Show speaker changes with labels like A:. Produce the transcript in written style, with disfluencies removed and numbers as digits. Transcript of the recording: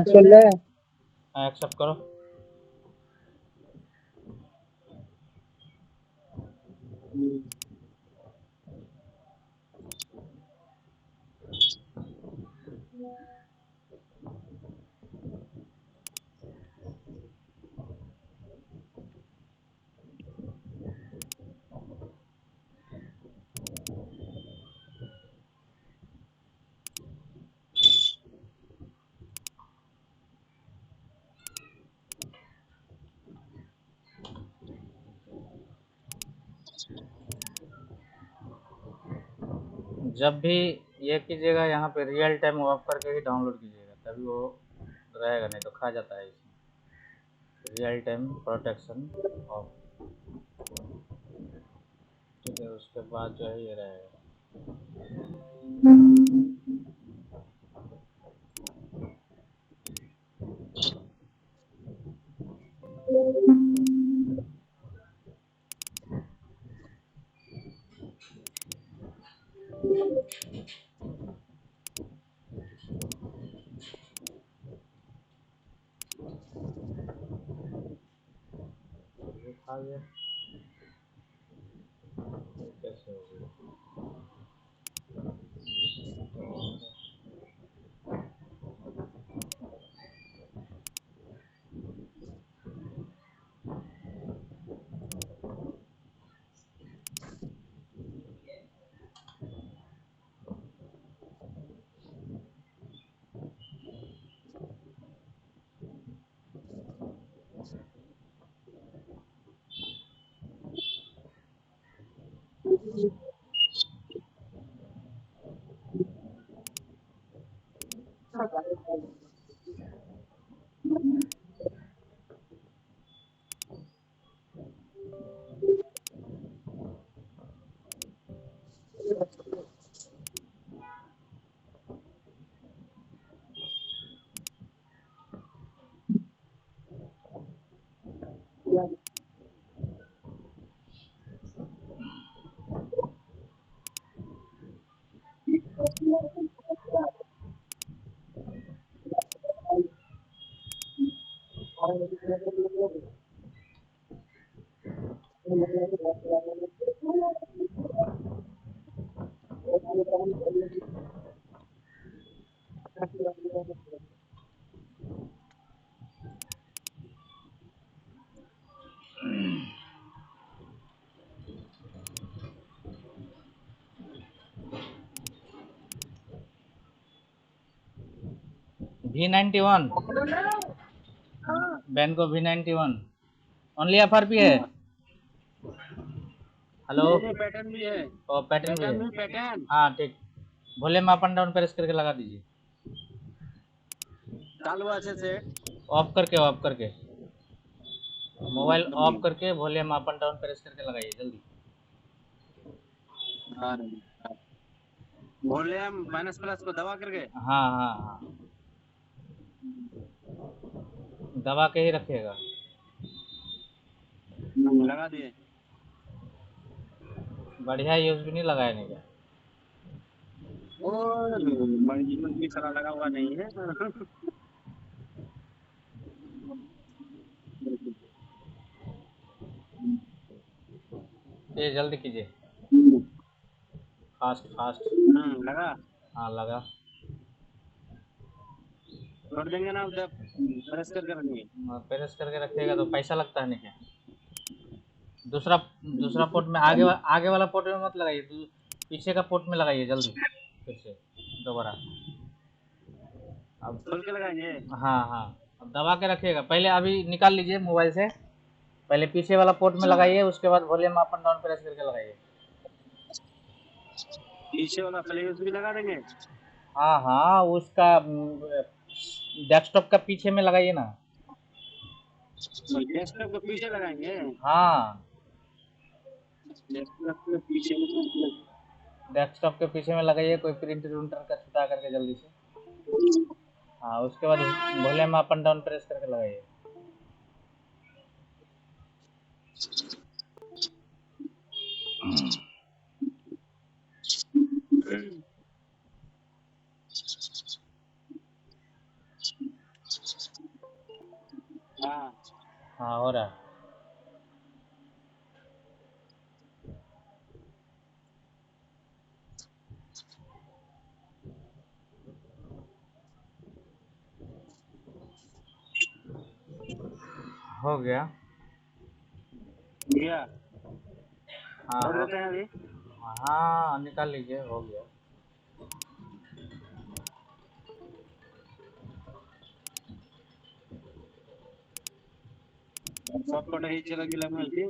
A: चल रहा है।
B: एक्सेप्ट करो। जब भी ये कीजिएगा यहाँ पे रियल टाइम ऑफ करके ही डाउनलोड कीजिएगा, तभी वो रहेगा, नहीं तो खा जाता है इसमें। रियल टाइम प्रोटेक्शन ऑफ, ठीक है। उसके बाद जो है ये रहेगा। ये खा गया, कैसे हो गया? V91 Benko V91 only FRP है। हेलो,
A: पैटर्न भी है,
B: और पैटर्न भी है।
A: पैटर्न
B: हाँ ठीक, volume up and down press करके लगा दीजिए।
A: चालू अच्छे से
B: ऑफ करके, ऑफ करके, मोबाइल ऑफ करके volume up and down press करके लगाइए जल्दी।
A: वॉल्यूम माइनस प्लस को दबा करके।
B: हाँ हाँ हाँ, दबा के ही रखिएगा।
A: लगा दिए।
B: बढ़िया यूज भी नहीं लगाया नहीं क्या?
A: और की तरह लगा हुआ नहीं है।
B: ये जल्दी कीजिए, फास्ट फास्ट।
A: लगा।
B: हाँ लगा।
A: छोड़ देंगे ना जब प्रेस करके रखेंगे।
B: प्रेस करके रखिएगा तो पैसा लगता है नहीं क्या? दूसरा दूसरा पोर्ट में आगे वाला पोर्ट में मत लगाइए, पीछे का पोर्ट में लगाइए जल्दी, फिर से दोबारा। अब
A: खोल के लगाएंगे।
B: हाँ हाँ, अब दबा के रखिएगा। पहले अभी निकाल लीजिए मोबाइल से, पहले पीछे वाला पोर्ट में लगाइए, उसके बाद volume up and down press करके लगाइए।
A: पीछे वाला फ्लेक्स भी लगा देंगे।
B: हाँ हाँ, उसका डेस्कटॉप का पीछे में लगाइए ना।
A: डेस्कटॉप को पीछे लगाएंगे।
B: हाँ,
A: डेस्कटॉप के पीछे में
B: डेस्कटॉप के पीछे में लगाइए, कोई प्रिंटर उंटर का छुटा करके जल्दी से। हाँ, उसके बाद volume up and down press करके लगाइए।
A: हाँ
B: हाँ हो रहा है। हो गया।
A: गया।
B: हाँ
A: और
B: हो।
A: देते हैं अभी।
B: हाँ निकाल लीजिए, हो गया।
A: सबको ही चला गिला मिलती